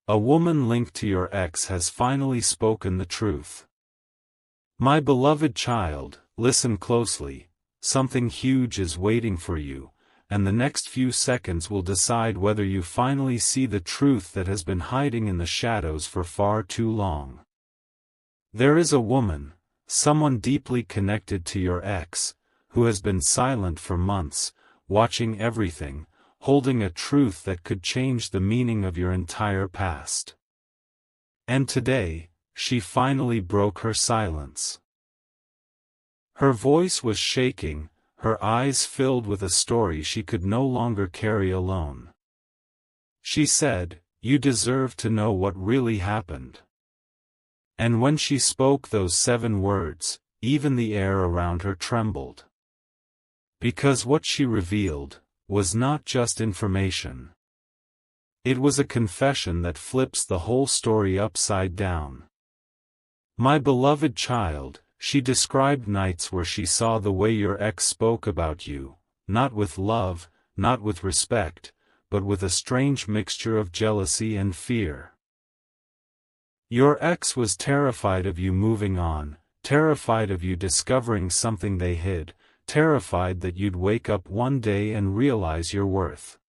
A woman linked to your ex has finally spoken the truth. My beloved child, listen closely, something huge is waiting for you, and the next few seconds will decide whether you finally see the truth that has been hiding in the shadows for far too long. There is a woman, someone deeply connected to your ex, who has been silent for months, watching everything, holding a truth that could change the meaning of your entire past. And today, she finally broke her silence. Her voice was shaking, her eyes filled with a story she could no longer carry alone. She said, "You deserve to know what really happened." And when she spoke those 7 words, even the air around her trembled. Because what she revealed was not just information. It was a confession that flips the whole story upside down. My beloved child, she described nights where she saw the way your ex spoke about you, not with love, not with respect, but with a strange mixture of jealousy and fear. Your ex was terrified of you moving on, terrified of you discovering something they hid, terrified that you'd wake up one day and realize your worth.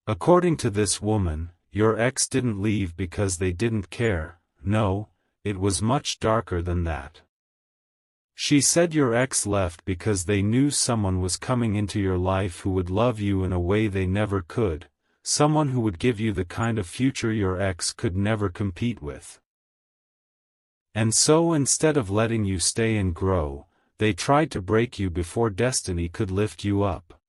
According to this woman, your ex didn't leave because they didn't care. No, it was much darker than that. She said your ex left because they knew someone was coming into your life who would love you in a way they never could, someone who would give you the kind of future your ex could never compete with. And so instead of letting you stay and grow, they tried to break you before destiny could lift you up.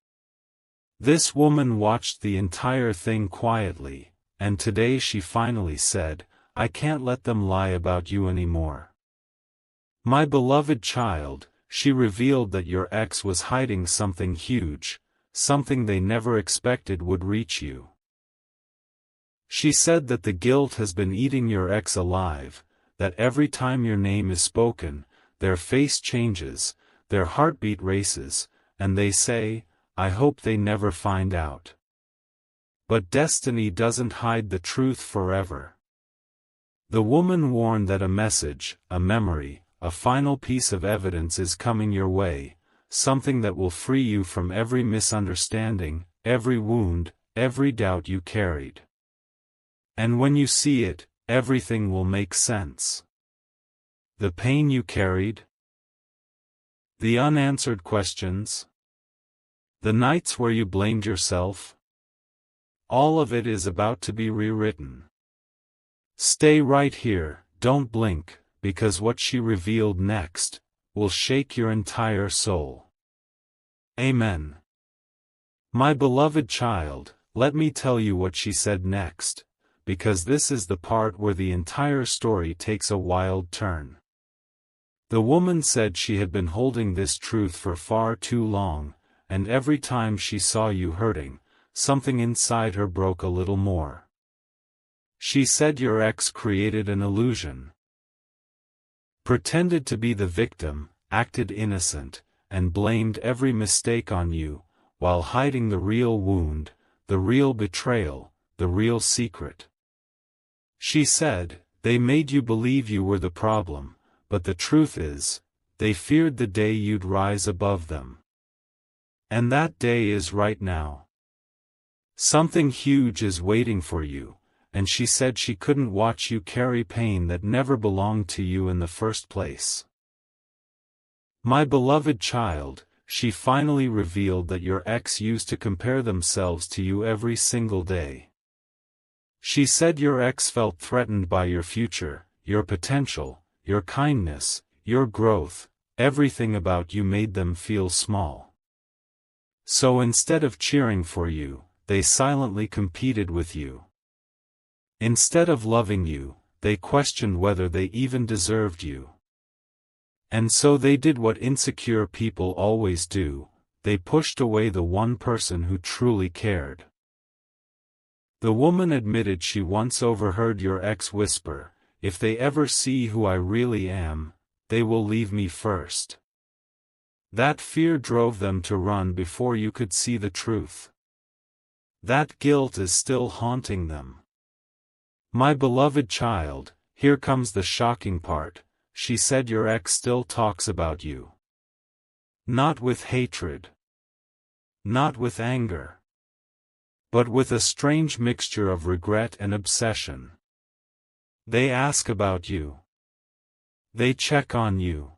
This woman watched the entire thing quietly, and today she finally said, "I can't let them lie about you anymore." My beloved child, she revealed that your ex was hiding something huge, something they never expected would reach you. She said that the guilt has been eating your ex alive, that every time your name is spoken, their face changes, their heartbeat races, and they say, "I hope they never find out." But destiny doesn't hide the truth forever. The woman warned that a message, a memory, a final piece of evidence is coming your way, something that will free you from every misunderstanding, every wound, every doubt you carried. And when you see it, everything will make sense. The pain you carried, the unanswered questions, the nights where you blamed yourself, all of it is about to be rewritten. Stay right here, don't blink, because what she revealed next will shake your entire soul. Amen. My beloved child, let me tell you what she said next, because this is the part where the entire story takes a wild turn. The woman said she had been holding this truth for far too long, and every time she saw you hurting, something inside her broke a little more. She said your ex created an illusion. Pretended to be the victim, acted innocent, and blamed every mistake on you, while hiding the real wound, the real betrayal, the real secret. She said, they made you believe you were the problem, but the truth is, they feared the day you'd rise above them. And that day is right now. Something huge is waiting for you, and she said she couldn't watch you carry pain that never belonged to you in the first place. My beloved child, she finally revealed that your ex used to compare themselves to you every single day. She said your ex felt threatened by your future, your potential, your kindness, your growth, everything about you made them feel small. So instead of cheering for you, they silently competed with you. Instead of loving you, they questioned whether they even deserved you. And so they did what insecure people always do, they pushed away the one person who truly cared. The woman admitted she once overheard your ex whisper, "If they ever see who I really am, they will leave me first." That fear drove them to run before you could see the truth. That guilt is still haunting them. My beloved child, here comes the shocking part. She said your ex still talks about you. Not with hatred. Not with anger. But with a strange mixture of regret and obsession. They ask about you. They check on you.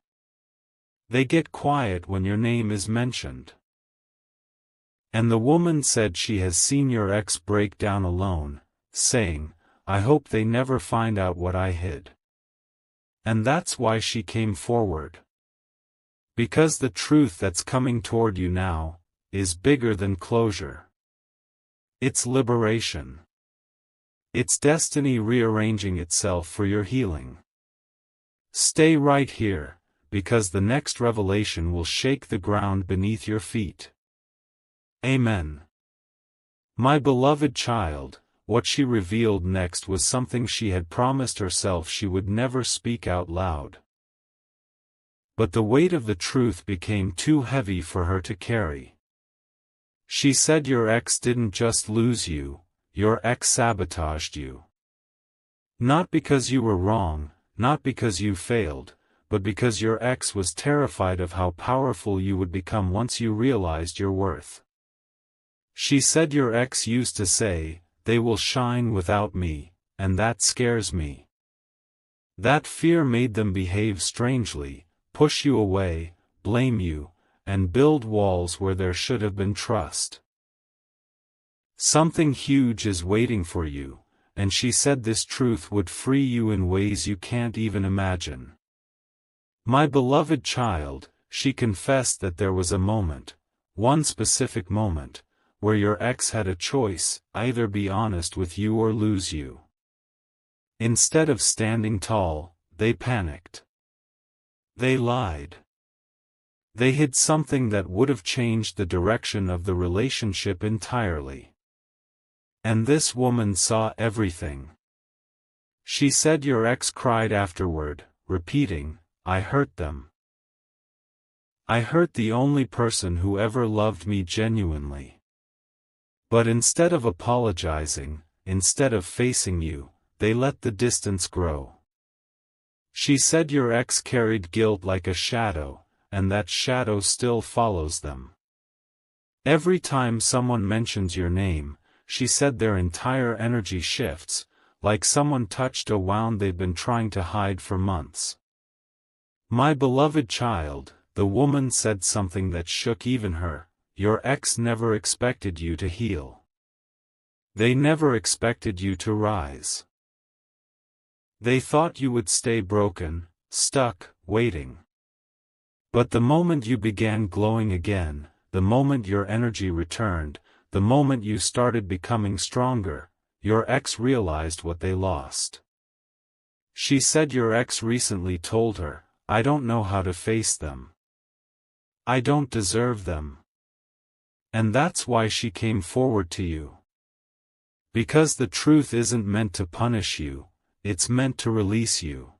They get quiet when your name is mentioned. And the woman said she has seen your ex break down alone, saying, I hope they never find out what I hid. And that's why she came forward. Because the truth that's coming toward you now is bigger than closure. It's liberation. It's destiny rearranging itself for your healing. Stay right here, because the next revelation will shake the ground beneath your feet. Amen. My beloved child, what she revealed next was something she had promised herself she would never speak out loud. But the weight of the truth became too heavy for her to carry. She said your ex didn't just lose you, your ex sabotaged you. Not because you were wrong, not because you failed, but because your ex was terrified of how powerful you would become once you realized your worth. She said your ex used to say, they will shine without me, and that scares me. That fear made them behave strangely, push you away, blame you, and build walls where there should have been trust. Something huge is waiting for you, and she said this truth would free you in ways you can't even imagine. My beloved child, she confessed that there was a moment, one specific moment, where your ex had a choice, either be honest with you or lose you. Instead of standing tall, they panicked. They lied. They hid something that would have changed the direction of the relationship entirely. And this woman saw everything. She said your ex cried afterward, repeating, I hurt them. I hurt the only person who ever loved me genuinely. But instead of apologizing, instead of facing you, they let the distance grow. She said your ex carried guilt like a shadow, and that shadow still follows them. Every time someone mentions your name, she said their entire energy shifts, like someone touched a wound they've been trying to hide for months. My beloved child, the woman said something that shook even her. Your ex never expected you to heal. They never expected you to rise. They thought you would stay broken, stuck, waiting. But the moment you began glowing again, the moment your energy returned, the moment you started becoming stronger, your ex realized what they lost. She said your ex recently told her, I don't know how to face them. I don't deserve them. And that's why she came forward to you. Because the truth isn't meant to punish you, it's meant to release you.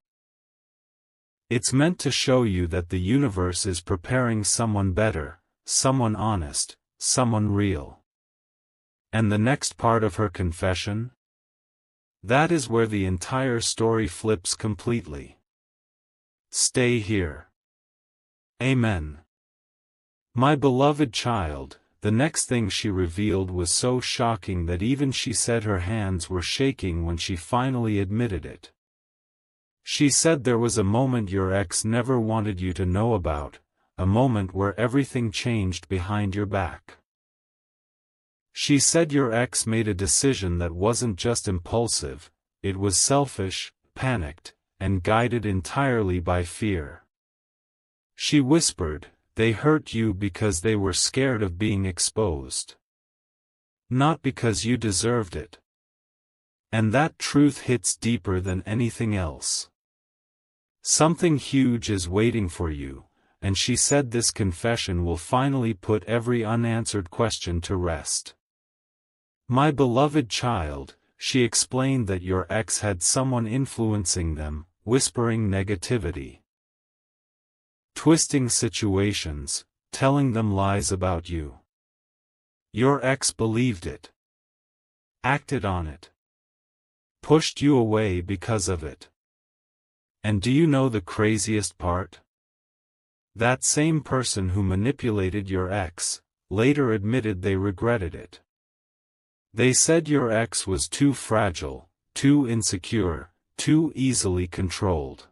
It's meant to show you that the universe is preparing someone better, someone honest, someone real. And the next part of her confession? That is where the entire story flips completely. Stay here. Amen. My beloved child, the next thing she revealed was so shocking that even she said her hands were shaking when she finally admitted it. She said there was a moment your ex never wanted you to know about, a moment where everything changed behind your back. She said your ex made a decision that wasn't just impulsive, it was selfish, panicked, and guided entirely by fear. She whispered, they hurt you because they were scared of being exposed. Not because you deserved it. And that truth hits deeper than anything else. Something huge is waiting for you, and she said this confession will finally put every unanswered question to rest. My beloved child, she explained that your ex had someone influencing them, whispering negativity. Twisting situations, telling them lies about you. Your ex believed it. Acted on it. pushed you away because of it. And do you know the craziest part? That same person who manipulated your ex later admitted they regretted it. They said your ex was too fragile, too insecure, too easily controlled.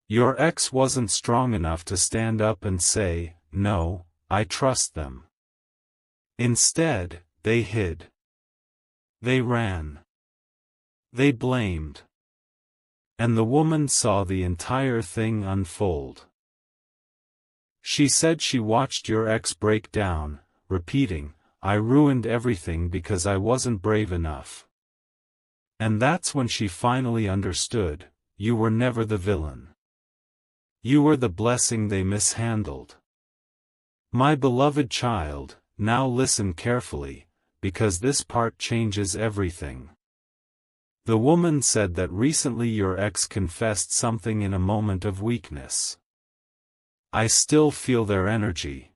Your ex wasn't strong enough to stand up and say, "No, I trust them." Instead, they hid. They ran. They blamed. And the woman saw the entire thing unfold. She said she watched your ex break down, repeating, "I ruined everything because I wasn't brave enough." And that's when she finally understood, you were never the villain. You were the blessing they mishandled. My beloved child, now listen carefully, because this part changes everything. The woman said that recently your ex confessed something in a moment of weakness. "I still feel their energy.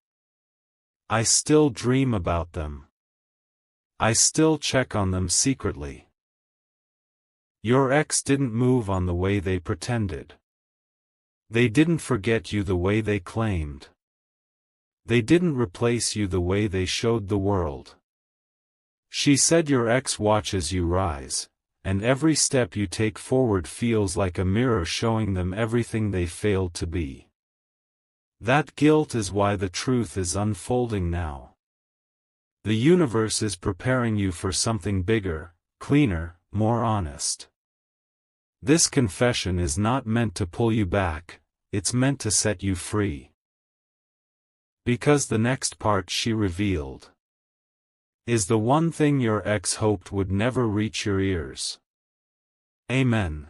I still dream about them. I still check on them secretly." Your ex didn't move on the way they pretended. They didn't forget you the way they claimed. They didn't replace you the way they showed the world. She said your ex watches you rise, and every step you take forward feels like a mirror showing them everything they failed to be. That guilt is why the truth is unfolding now. The universe is preparing you for something bigger, cleaner, more honest. This confession is not meant to pull you back, it's meant to set you free. Because the next part she revealed is the one thing your ex hoped would never reach your ears. Amen.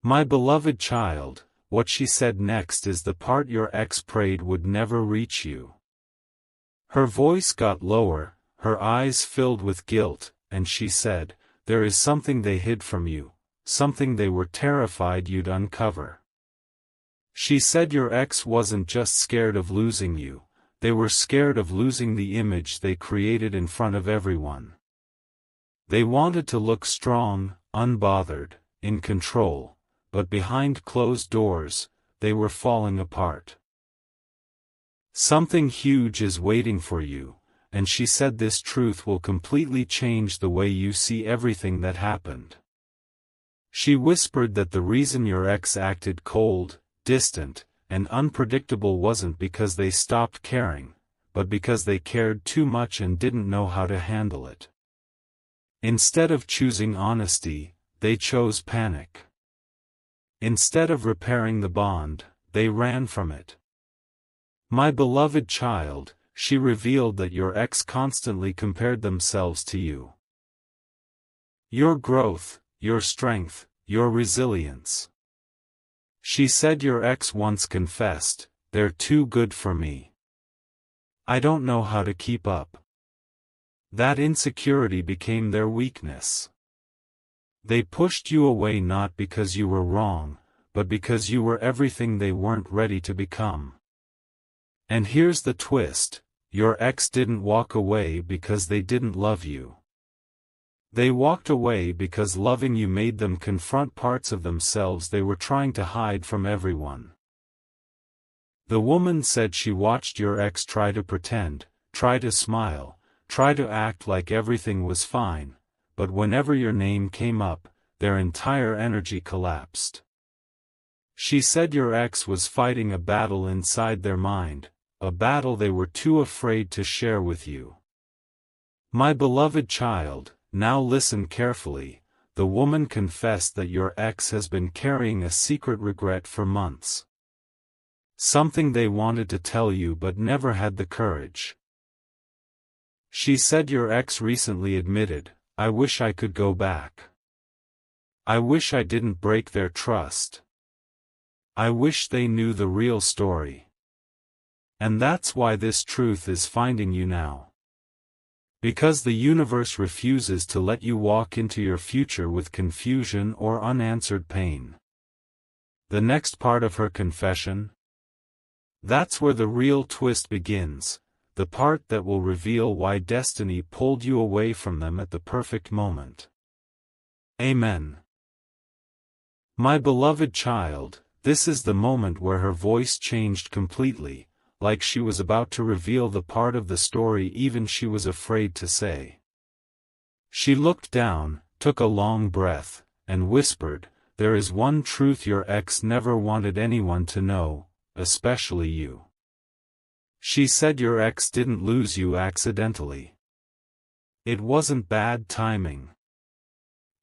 My beloved child, what she said next is the part your ex prayed would never reach you. Her voice got lower, her eyes filled with guilt, and she said, "There is something they hid from you, something they were terrified you'd uncover." She said your ex wasn't just scared of losing you, they were scared of losing the image they created in front of everyone. They wanted to look strong, unbothered, in control. But behind closed doors, they were falling apart. Something huge is waiting for you, and she said this truth will completely change the way you see everything that happened. She whispered that the reason your ex acted cold, distant, and unpredictable wasn't because they stopped caring, but because they cared too much and didn't know how to handle it. Instead of choosing honesty, they chose panic. Instead of repairing the bond, they ran from it. My beloved child, she revealed that your ex constantly compared themselves to you. Your growth, your strength, your resilience. She said your ex once confessed, "They're too good for me. I don't know how to keep up." That insecurity became their weakness. They pushed you away not because you were wrong, but because you were everything they weren't ready to become. And here's the twist, your ex didn't walk away because they didn't love you. They walked away because loving you made them confront parts of themselves they were trying to hide from everyone. The woman said she watched your ex try to pretend, try to smile, try to act like everything was fine. But whenever your name came up, their entire energy collapsed. She said your ex was fighting a battle inside their mind, a battle they were too afraid to share with you. My beloved child, now listen carefully, the woman confessed that your ex has been carrying a secret regret for months. Something they wanted to tell you but never had the courage. She said your ex recently admitted, "I wish I could go back. I wish I didn't break their trust. I wish they knew the real story." And that's why this truth is finding you now. Because the universe refuses to let you walk into your future with confusion or unanswered pain. The next part of her confession? That's where the real twist begins. The part that will reveal why destiny pulled you away from them at the perfect moment. Amen. My beloved child, this is the moment where her voice changed completely, like she was about to reveal the part of the story even she was afraid to say. She looked down, took a long breath, and whispered, "There is one truth your ex never wanted anyone to know, especially you." She said your ex didn't lose you accidentally. It wasn't bad timing.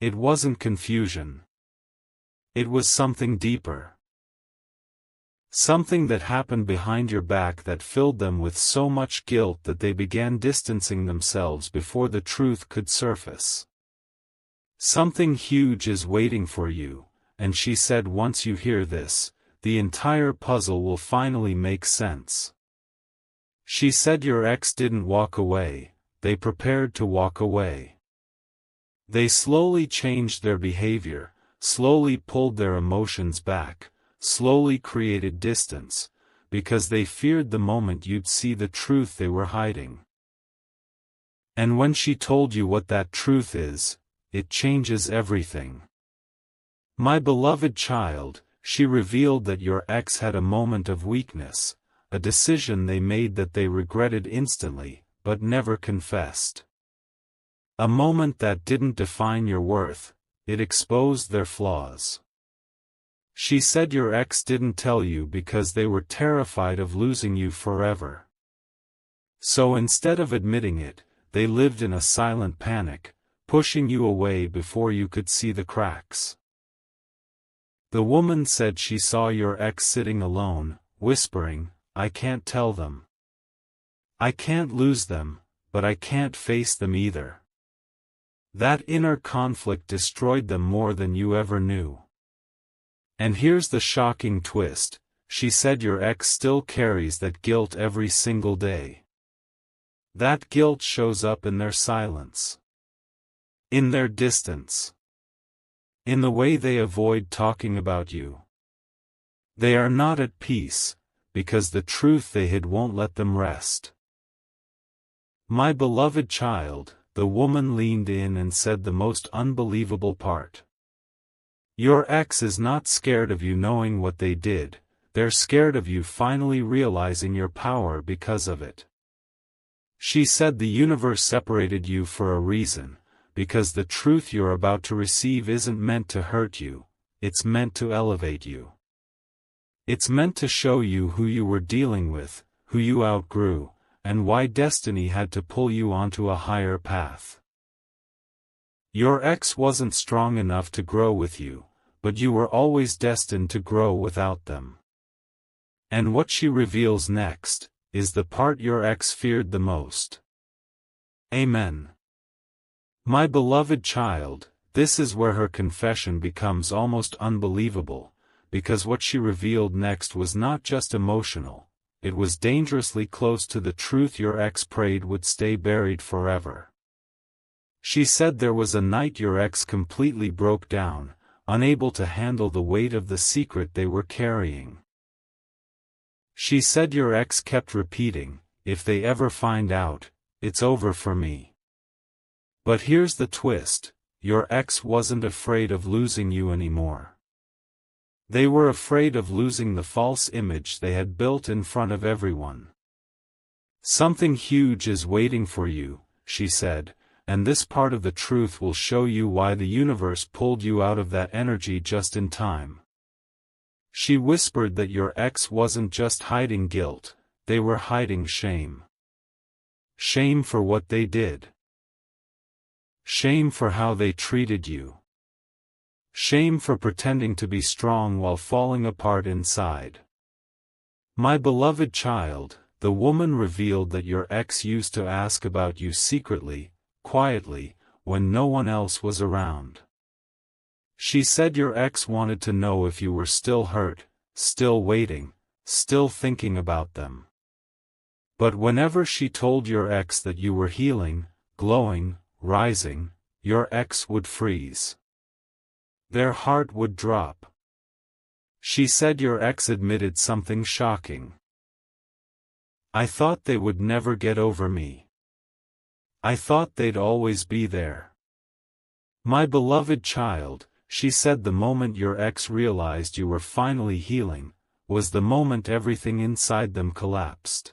It wasn't confusion. It was something deeper. Something that happened behind your back that filled them with so much guilt that they began distancing themselves before the truth could surface. Something huge is waiting for you, and she said once you hear this, the entire puzzle will finally make sense. She said your ex didn't walk away, they prepared to walk away. They slowly changed their behavior, slowly pulled their emotions back, slowly created distance, because they feared the moment you'd see the truth they were hiding. And when she told you what that truth is, it changes everything. My beloved child, she revealed that your ex had a moment of weakness, a decision they made that they regretted instantly, but never confessed. A moment that didn't define your worth, it exposed their flaws. She said your ex didn't tell you because they were terrified of losing you forever. So instead of admitting it, they lived in a silent panic, pushing you away before you could see the cracks. The woman said she saw your ex sitting alone, whispering, "I can't tell them. I can't lose them, but I can't face them either." That inner conflict destroyed them more than you ever knew. And here's the shocking twist, she said your ex still carries that guilt every single day. That guilt shows up in their silence. In their distance. In the way they avoid talking about you. They are not at peace, because the truth they hid won't let them rest. My beloved child, the woman leaned in and said the most unbelievable part. Your ex is not scared of you knowing what they did, they're scared of you finally realizing your power because of it. She said the universe separated you for a reason, because the truth you're about to receive isn't meant to hurt you, it's meant to elevate you. It's meant to show you who you were dealing with, who you outgrew, and why destiny had to pull you onto a higher path. Your ex wasn't strong enough to grow with you, but you were always destined to grow without them. And what she reveals next, is the part your ex feared the most. Amen. My beloved child, this is where her confession becomes almost unbelievable, because what she revealed next was not just emotional, it was dangerously close to the truth your ex prayed would stay buried forever. She said there was a night your ex completely broke down, unable to handle the weight of the secret they were carrying. She said your ex kept repeating, "If they ever find out, it's over for me." But here's the twist, your ex wasn't afraid of losing you anymore. They were afraid of losing the false image they had built in front of everyone. Something huge is waiting for you, she said, and this part of the truth will show you why the universe pulled you out of that energy just in time. She whispered that your ex wasn't just hiding guilt, they were hiding shame. Shame for what they did. Shame for how they treated you. Shame for pretending to be strong while falling apart inside. My beloved child, the woman revealed that your ex used to ask about you secretly, quietly, when no one else was around. She said your ex wanted to know if you were still hurt, still waiting, still thinking about them. But whenever she told your ex that you were healing, glowing, rising, your ex would freeze. Their heart would drop. She said your ex admitted something shocking. "I thought they would never get over me. I thought they'd always be there. My beloved child, she said the moment your ex realized you were finally healing, was the moment everything inside them collapsed.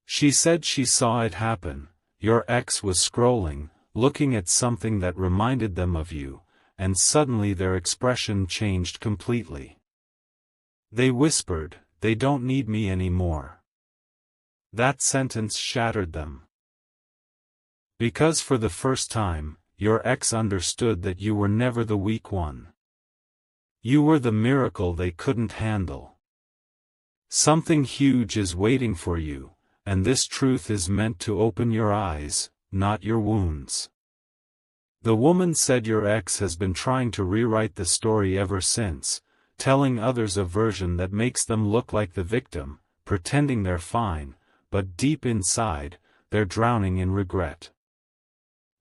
She said she saw it happen. Your ex was scrolling, looking at something that reminded them of you, and suddenly their expression changed completely. They whispered, "They don't need me anymore." That sentence shattered them. Because for the first time, your ex understood that you were never the weak one. You were the miracle they couldn't handle. Something huge is waiting for you, and this truth is meant to open your eyes, not your wounds. The woman said your ex has been trying to rewrite the story ever since, telling others a version that makes them look like the victim, pretending they're fine, but deep inside, they're drowning in regret.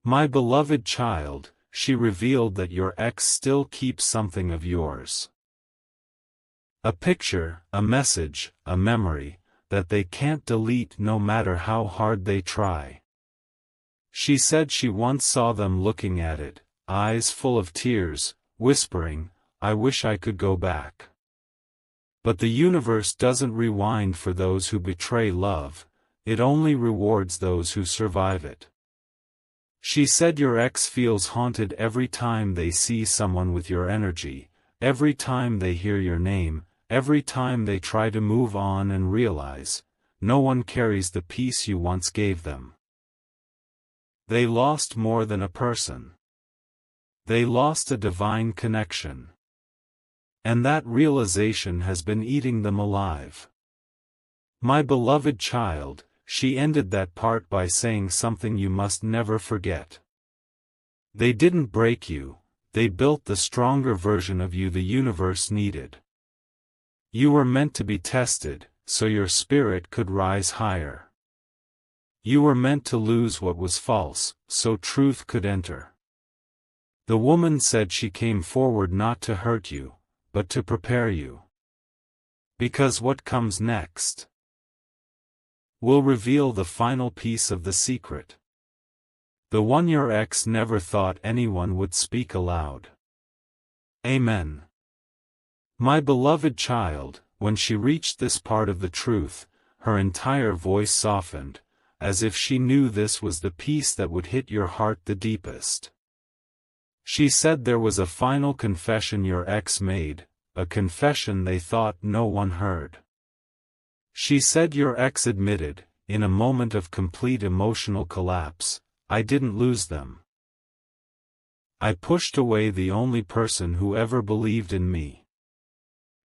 My beloved child, she revealed that your ex still keeps something of yours. A picture, a message, a memory, that they can't delete no matter how hard they try. She said she once saw them looking at it, eyes full of tears, whispering, "I wish I could go back." But the universe doesn't rewind for those who betray love, it only rewards those who survive it. She said your ex feels haunted every time they see someone with your energy, every time they hear your name, every time they try to move on and realize, no one carries the peace you once gave them. They lost more than a person. They lost a divine connection. And that realization has been eating them alive. My beloved child, she ended that part by saying something you must never forget. They didn't break you, they built the stronger version of you the universe needed. You were meant to be tested, so your spirit could rise higher. You were meant to lose what was false, so truth could enter. The woman said she came forward not to hurt you, but to prepare you. Because what comes next will reveal the final piece of the secret. The one your ex never thought anyone would speak aloud. Amen. My beloved child, when she reached this part of the truth, her entire voice softened, as if she knew this was the piece that would hit your heart the deepest. She said there was a final confession your ex made, a confession they thought no one heard. She said your ex admitted, in a moment of complete emotional collapse, "I didn't lose them. I pushed away the only person who ever believed in me."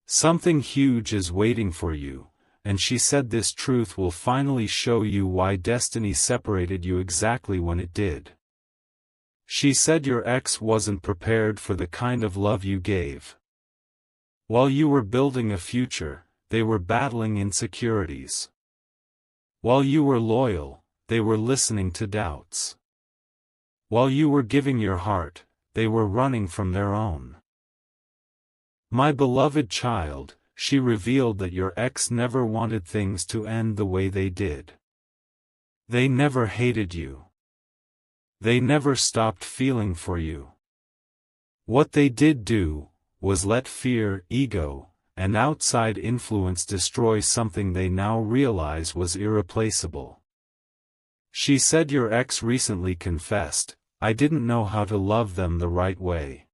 Something huge is waiting for you, and she said this truth will finally show you why destiny separated you exactly when it did. She said your ex wasn't prepared for the kind of love you gave. While you were building a future, they were battling insecurities. While you were loyal, they were listening to doubts. While you were giving your heart, they were running from their own. My beloved child, she revealed that your ex never wanted things to end the way they did. They never hated you. They never stopped feeling for you. What they did do was let fear, ego, and outside influence destroy something they now realize was irreplaceable. She said your ex recently confessed, "I didn't know how to love them the right way.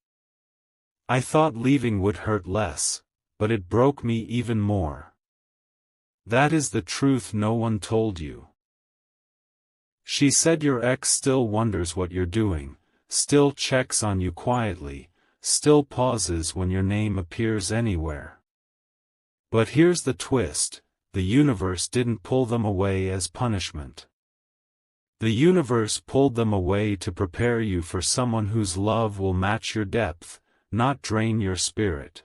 I thought leaving would hurt less, but it broke me even more." That is the truth no one told you. She said your ex still wonders what you're doing, still checks on you quietly, still pauses when your name appears anywhere. But here's the twist, the universe didn't pull them away as punishment. The universe pulled them away to prepare you for someone whose love will match your depth, not drain your spirit.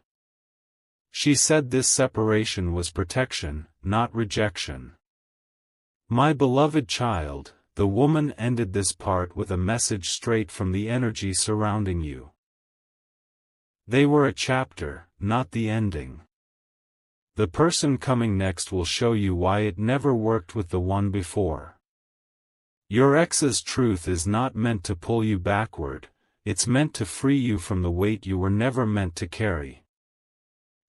She said this separation was protection, not rejection. My beloved child, the woman ended this part with a message straight from the energy surrounding you. They were a chapter, not the ending. The person coming next will show you why it never worked with the one before. Your ex's truth is not meant to pull you backward, it's meant to free you from the weight you were never meant to carry.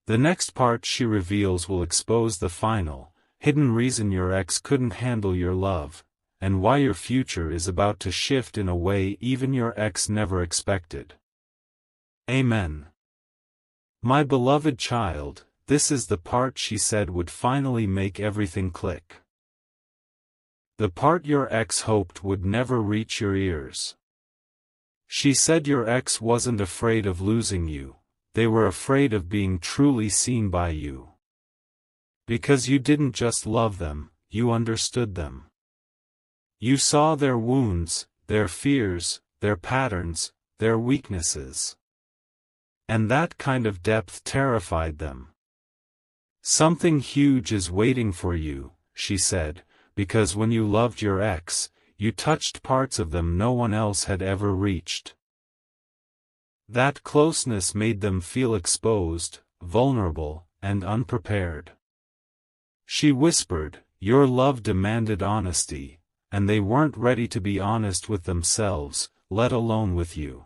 The next part she reveals will expose the final, hidden reason your ex couldn't handle your love, and why your future is about to shift in a way even your ex never expected. Amen. My beloved child, this is the part she said would finally make everything click. The part your ex hoped would never reach your ears. She said your ex wasn't afraid of losing you, they were afraid of being truly seen by you. Because you didn't just love them, you understood them. You saw their wounds, their fears, their patterns, their weaknesses. And that kind of depth terrified them. Something huge is waiting for you, she said, because when you loved your ex, you touched parts of them no one else had ever reached. That closeness made them feel exposed, vulnerable, and unprepared. She whispered, your love demanded honesty, and they weren't ready to be honest with themselves, let alone with you.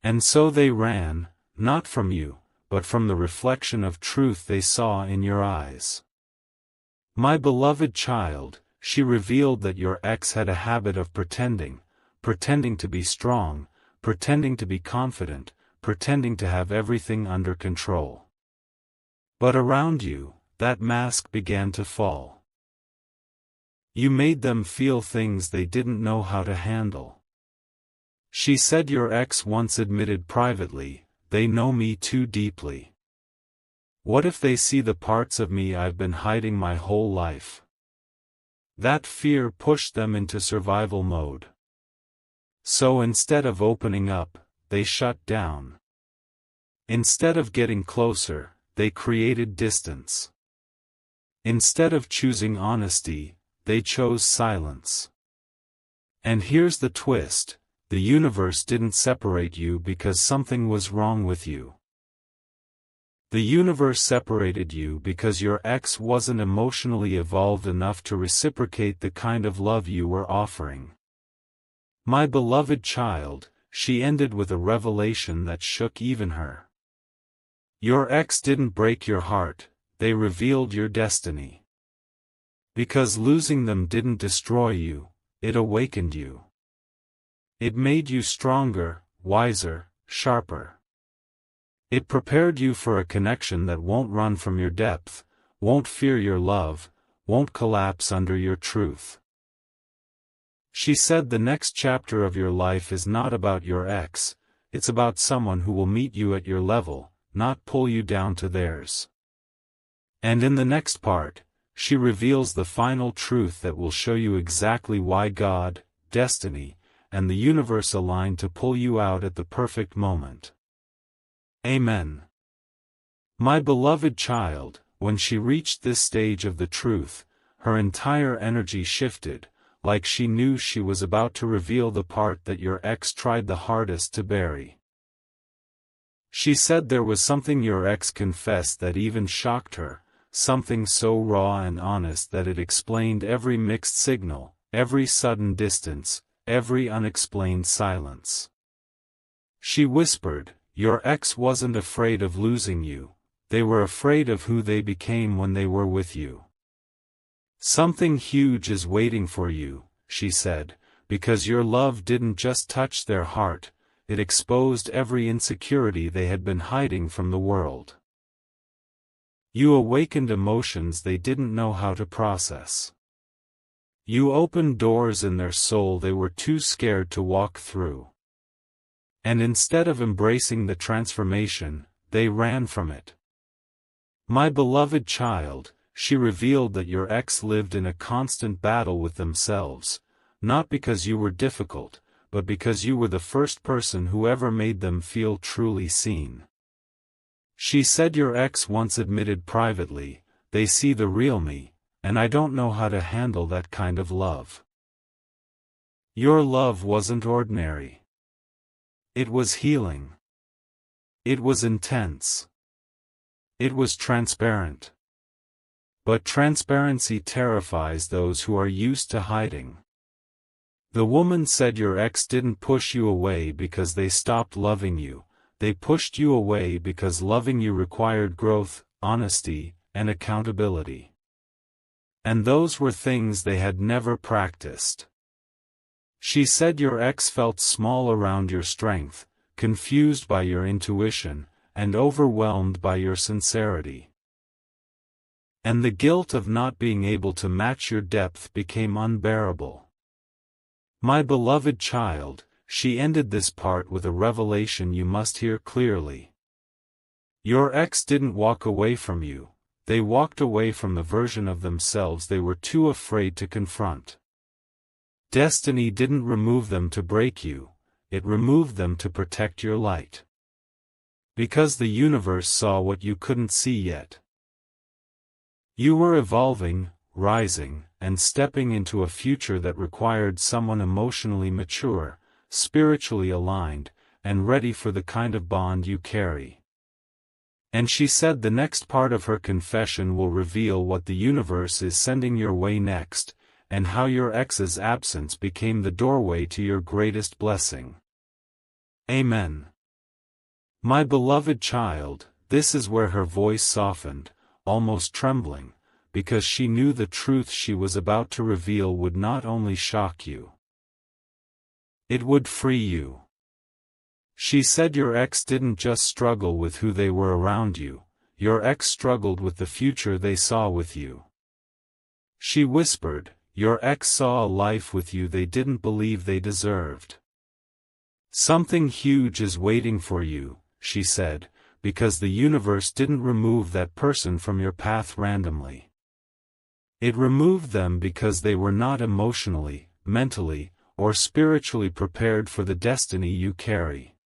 And so they ran, not from you, but from the reflection of truth they saw in your eyes. My beloved child, she revealed that your ex had a habit of pretending to be strong, pretending to be confident, pretending to have everything under control. But around you, that mask began to fall. You made them feel things they didn't know how to handle. She said your ex once admitted privately, they know me too deeply. What if they see the parts of me I've been hiding my whole life? That fear pushed them into survival mode. So instead of opening up, they shut down. Instead of getting closer, they created distance. Instead of choosing honesty, they chose silence. And here's the twist, the universe didn't separate you because something was wrong with you. The universe separated you because your ex wasn't emotionally evolved enough to reciprocate the kind of love you were offering. My beloved child, she ended with a revelation that shook even her. Your ex didn't break your heart, they revealed your destiny. Because losing them didn't destroy you, it awakened you. It made you stronger, wiser, sharper. It prepared you for a connection that won't run from your depth, won't fear your love, won't collapse under your truth. She said the next chapter of your life is not about your ex, it's about someone who will meet you at your level, not pull you down to theirs. And in the next part, she reveals the final truth that will show you exactly why God, destiny, and the universe aligned to pull you out at the perfect moment. Amen. My beloved child, when she reached this stage of the truth, her entire energy shifted, like she knew she was about to reveal the part that your ex tried the hardest to bury. She said there was something your ex confessed that even shocked her, something so raw and honest that it explained every mixed signal, every sudden distance, every unexplained silence. She whispered, your ex wasn't afraid of losing you, they were afraid of who they became when they were with you. Something huge is waiting for you, she said, because your love didn't just touch their heart, it exposed every insecurity they had been hiding from the world. You awakened emotions they didn't know how to process. You opened doors in their soul they were too scared to walk through. And instead of embracing the transformation, they ran from it. My beloved child, she revealed that your ex lived in a constant battle with themselves, not because you were difficult, but because you were the first person who ever made them feel truly seen. She said your ex once admitted privately, they see the real me, and I don't know how to handle that kind of love. Your love wasn't ordinary. It was healing. It was intense. It was transparent. But transparency terrifies those who are used to hiding. The woman said your ex didn't push you away because they stopped loving you, they pushed you away because loving you required growth, honesty, and accountability. And those were things they had never practiced. She said your ex felt small around your strength, confused by your intuition, and overwhelmed by your sincerity. And the guilt of not being able to match your depth became unbearable. My beloved child, she ended this part with a revelation you must hear clearly. Your ex didn't walk away from you, they walked away from the version of themselves they were too afraid to confront. Destiny didn't remove them to break you, it removed them to protect your light. Because the universe saw what you couldn't see yet. You were evolving, rising, and stepping into a future that required someone emotionally mature, spiritually aligned, and ready for the kind of bond you carry. And she said the next part of her confession will reveal what the universe is sending your way next, and how your ex's absence became the doorway to your greatest blessing. Amen. My beloved child, this is where her voice softened, almost trembling, because she knew the truth she was about to reveal would not only shock you. It would free you. She said your ex didn't just struggle with who they were around you, your ex struggled with the future they saw with you. She whispered, your ex saw a life with you they didn't believe they deserved. Something huge is waiting for you, she said, because the universe didn't remove that person from your path randomly. It removed them because they were not emotionally, mentally, or spiritually prepared for the destiny you carry.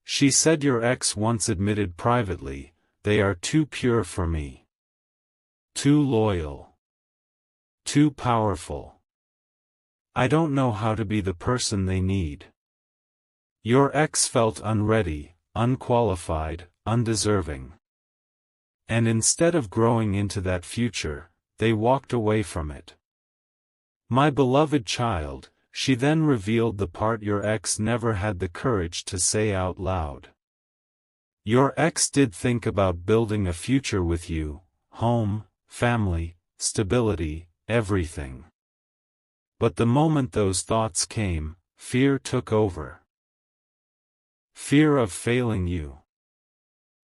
She said your ex once admitted privately, they are too pure for me. Too loyal. Too powerful. I don't know how to be the person they need. Your ex felt unready, unqualified, undeserving. And instead of growing into that future, they walked away from it. My beloved child, she then revealed the part your ex never had the courage to say out loud. Your ex did think about building a future with you, home, family, stability, everything. But the moment those thoughts came, fear took over. Fear of failing you.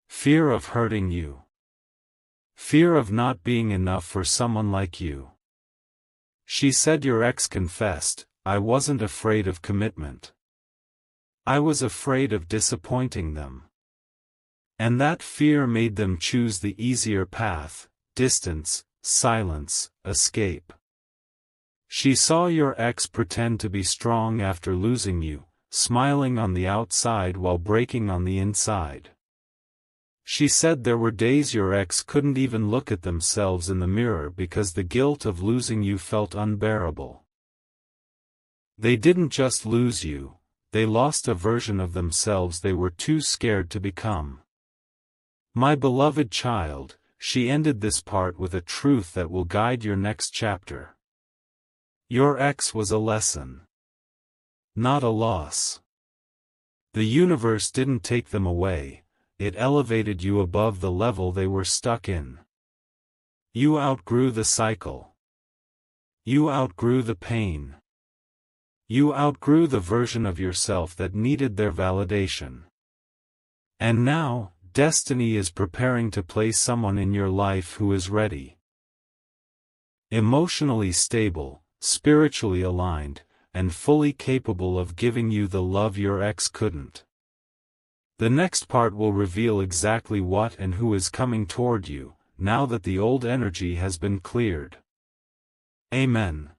Fear of hurting you. Fear of not being enough for someone like you. She said your ex confessed, I wasn't afraid of commitment. I was afraid of disappointing them. And that fear made them choose the easier path, distance, silence, escape. She saw your ex pretend to be strong after losing you, smiling on the outside while breaking on the inside. She said there were days your ex couldn't even look at themselves in the mirror because the guilt of losing you felt unbearable. They didn't just lose you, they lost a version of themselves they were too scared to become. My beloved child, she ended this part with a truth that will guide your next chapter. Your ex was a lesson. Not a loss. The universe didn't take them away. It elevated you above the level they were stuck in. You outgrew the cycle. You outgrew the pain. You outgrew the version of yourself that needed their validation. And now, destiny is preparing to place someone in your life who is ready. Emotionally stable, spiritually aligned, and fully capable of giving you the love your ex couldn't. The next part will reveal exactly what and who is coming toward you, now that the old energy has been cleared. Amen.